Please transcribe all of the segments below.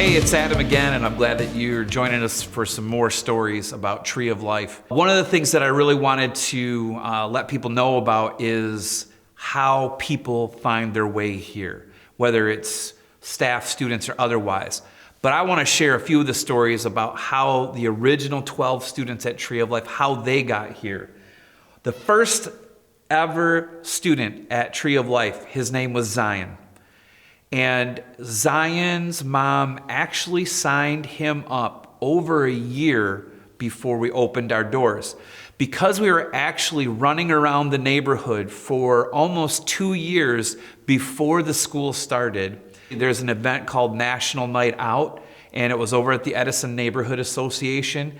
Hey, it's Adam again, and I'm glad that you're joining us for some more stories about Tree of Life. One of the things that I really wanted to let people know about is how people find their way here, whether it's staff, students, or otherwise. But I want to share a few of the stories about how the original 12 students at Tree of Life, how they got here. The first ever student at Tree of Life, his name was Zion. And Zion's mom actually signed him up over a year before we opened our doors. Because we were actually running around the neighborhood for almost 2 years before the school started, there's an event called National Night Out, and it was over at the Edison Neighborhood Association.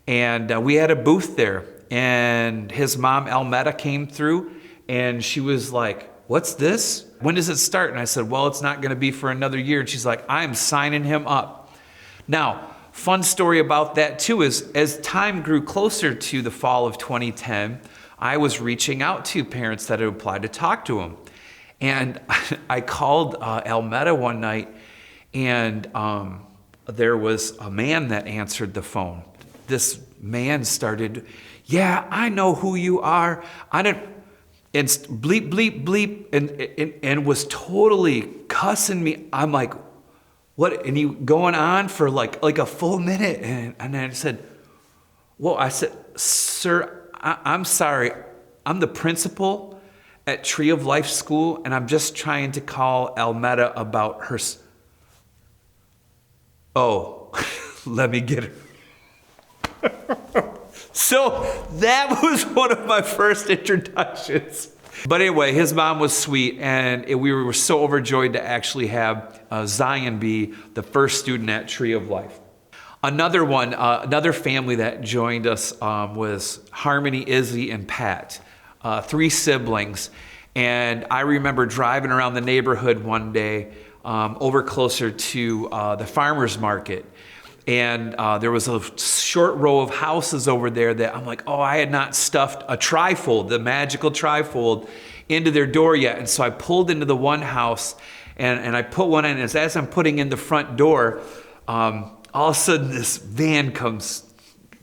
And we had a booth there, and his mom, Almetta, came through, and she was like, "What's this? When does it start?" And I said, "Well, it's not going to be for another year." And she's like, "I'm signing him up." Now, fun story about that too is as time grew closer to the fall of 2010, I was reaching out to parents that had applied to talk to him. And I called Almetta one night, and there was a man that answered the phone. This man started, "Yeah, I know who you are. I didn't," and bleep, bleep, bleep, and was totally cussing me. I'm like, "What?" And he going on for like a full minute. And I said, "Well," I said, "Sir, I'm sorry. I'm the principal at Tree of Life School, and I'm just trying to call Almetta about her." "Oh, let me get her." So that was one of my first introductions. But anyway, his mom was sweet, and we were so overjoyed to actually have Zion be the first student at Tree of Life. Another family that joined us was Harmony, Izzy, and Pat, 3 siblings. And I remember driving around the neighborhood one day over closer to the farmer's market. And there was a short row of houses over there that I'm like, oh, I had not stuffed a trifold, the magical trifold, into their door yet. And so I pulled into the one house and I put one in. And as I'm putting in the front door, all of a sudden this van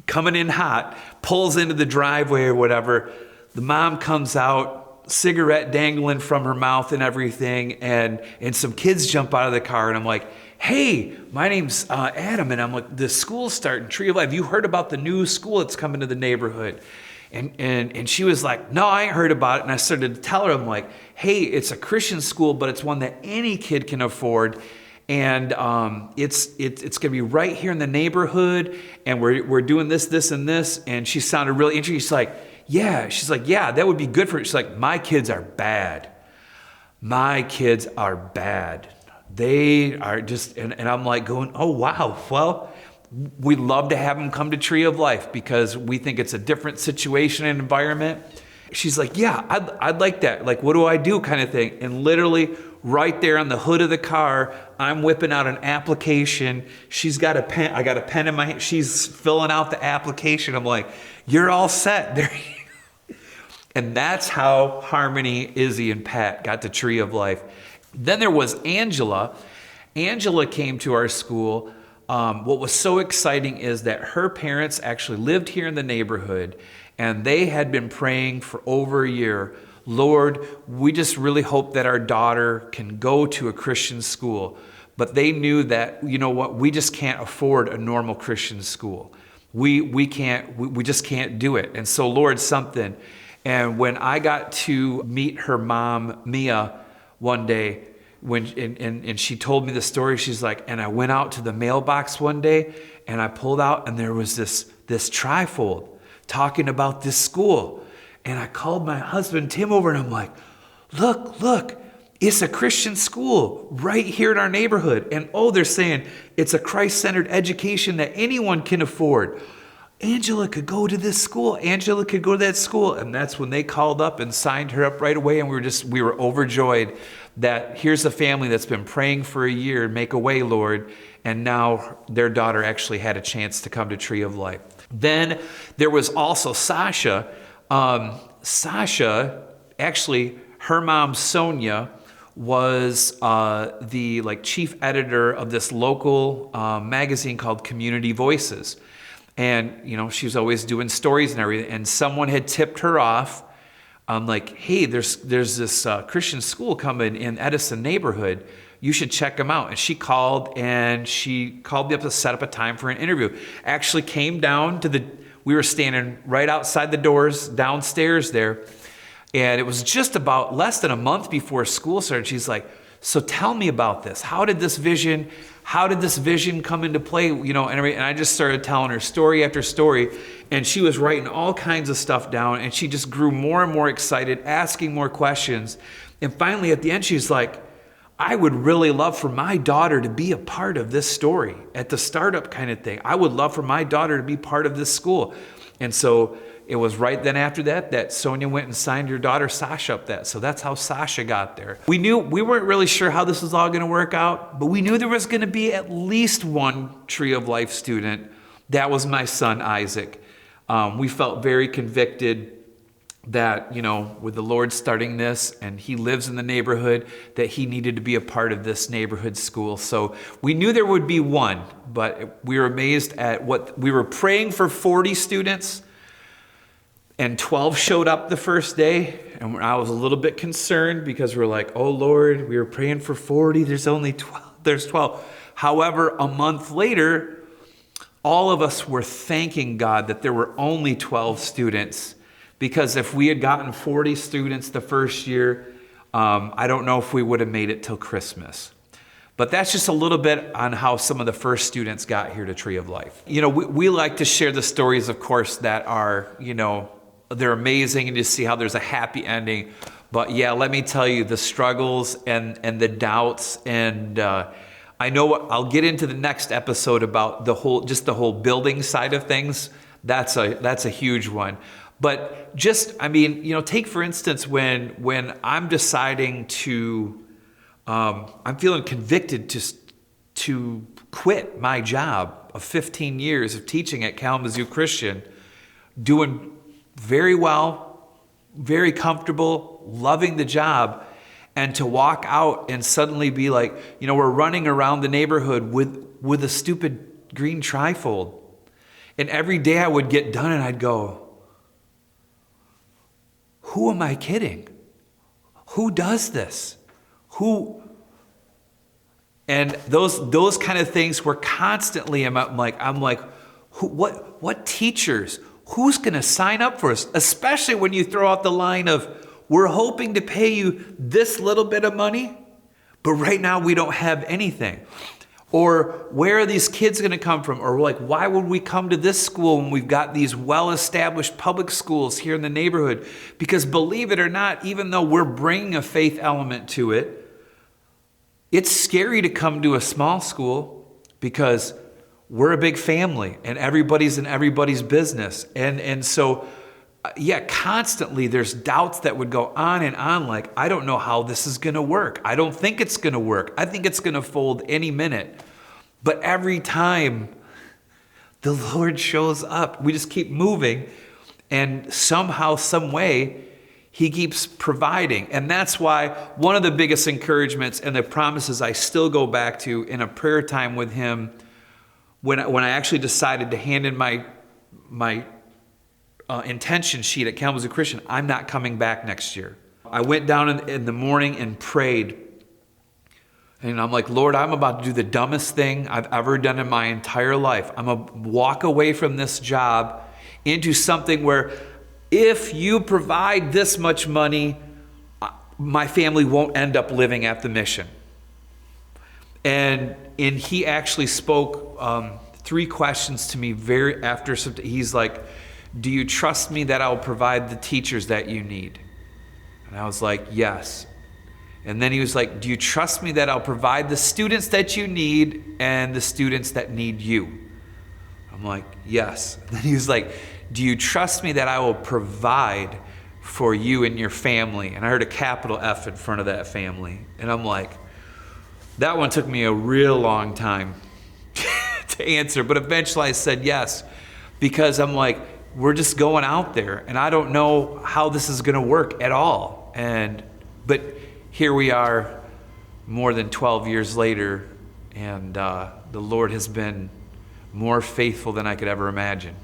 coming in hot, pulls into the driveway or whatever. The mom comes out, cigarette dangling from her mouth and everything. And some kids jump out of the car, and I'm like, "Hey, my name's Adam," and I'm like, "The school's starting, Tree of Life. You heard about the new school that's coming to the neighborhood?" And she was like, "No, I ain't heard about it." And I started to tell her, I'm like, "Hey, it's a Christian school, but it's one that any kid can afford. And it's going to be right here in the neighborhood, and we're doing this, and this." And she sounded really interested. She's like, "Yeah, that would be good for it." She's like, "My kids are bad. My kids are bad. They are just," and I'm like going, "Oh, wow. Well, we'd love to have them come to Tree of Life because we think it's a different situation and environment." She's like, "Yeah, I'd like that. Like, what do I do?" kind of thing. And literally right there on the hood of the car, I'm whipping out an application. She's got a pen. I got a pen in my hand. She's filling out the application. I'm like, "You're all set." There. And that's how Harmony, Izzy, and Pat got to Tree of Life. Then there was Angela. Angela came to our school. What was so exciting is that her parents actually lived here in the neighborhood, and they had been praying for over a year, "Lord, we just really hope that our daughter can go to a Christian school." But they knew that, you know what, we just can't afford a normal Christian school. We just can't do it. And so, Lord, something. And when I got to meet her mom, Mia, one day, and she told me the story, she's like, "And I went out to the mailbox one day, and I pulled out, and there was this trifold talking about this school. And I called my husband, Tim, over, and I'm like, look, it's a Christian school right here in our neighborhood. And oh, they're saying it's a Christ-centered education that anyone can afford. Angela could go to this school. Angela could go to that school." And that's when they called up and signed her up right away. And we were overjoyed that here's a family that's been praying for a year, "Make a way, Lord." And now their daughter actually had a chance to come to Tree of Life. Then there was also Sasha. Sasha, actually, her mom, Sonia, was the like chief editor of this local magazine called Community Voices. And, you know, she was always doing stories and everything. And someone had tipped her off, like, hey, there's this Christian school coming in Edison neighborhood. You should check them out. And she called me up to set up a time for an interview. Actually came down to we were standing right outside the doors downstairs there. And it was just about less than a month before school started. She's like, so tell me about this. How did this vision come into play? You know, and I just started telling her story after story, and she was writing all kinds of stuff down, and she just grew more and more excited, asking more questions. And finally, at the end, she's like, I would really love for my daughter to be a part of this story at the startup kind of thing. I would love for my daughter to be part of this school. And so it was right then after that Sonia went and signed her daughter Sasha up so that's how Sasha got there. We weren't really sure how this was all going to work out, but we knew there was going to be at least one Tree of Life student. That was my son, Isaac. We felt very convicted that, you know, with the Lord starting this and he lives in the neighborhood, that he needed to be a part of this neighborhood school. So we knew there would be one, but we were amazed at what we were praying for 40 students. And 12 showed up the first day, and I was a little bit concerned because we're like, oh Lord, we were praying for 40, there's only 12, there's 12. However, a month later, all of us were thanking God that there were only 12 students, because if we had gotten 40 students the first year, I don't know if we would have made it till Christmas. But that's just a little bit on how some of the first students got here to Tree of Life. You know, we like to share the stories, of course, that are, you know, they're amazing, and you see how there's a happy ending. But yeah, let me tell you, the struggles and the doubts, and I know I'll get into the next episode about the whole building side of things. That's a huge one. But just, I mean, you know, take for instance when I'm deciding to, I'm feeling convicted to quit my job of 15 years of teaching at Kalamazoo Christian, doing very well, very comfortable, loving the job, and to walk out and suddenly be like, you know, we're running around the neighborhood with a stupid green trifold. And every day I would get done and I'd go, who am I kidding? Who does this? Who? And those kind of things were constantly, I'm like, what teachers? Who's going to sign up for us? Especially when you throw out the line of, we're hoping to pay you this little bit of money, but right now we don't have anything. Or where are these kids going to come from? Or like, why would we come to this school when we've got these well-established public schools here in the neighborhood? Because believe it or not, even though we're bringing a faith element to it, it's scary to come to a small school because we're a big family and everybody's in everybody's business. And so, yeah, constantly there's doubts that would go on and on. Like, I don't know how this is going to work. I don't think it's going to work. I think it's going to fold any minute. But every time the Lord shows up, we just keep moving. And somehow, some way, he keeps providing. And that's why one of the biggest encouragements and the promises I still go back to in a prayer time with him, when I actually decided to hand in my intention sheet at Kalamazoo Christian, I'm not coming back next year. I went down in the morning and prayed. And I'm like, Lord, I'm about to do the dumbest thing I've ever done in my entire life. I'm going to walk away from this job into something where if you provide this much money, my family won't end up living at the mission. And he actually spoke 3 questions to me he's like, do you trust me that I'll provide the teachers that you need? And I was like, yes. And then he was like, do you trust me that I'll provide the students that you need and the students that need you? I'm like, yes. And then he was like, do you trust me that I will provide for you and your family? And I heard a capital F in front of that family. And I'm like, that one took me a real long time to answer, but eventually I said yes, because I'm like, we're just going out there and I don't know how this is going to work at all. But here we are more than 12 years later, and the Lord has been more faithful than I could ever imagine.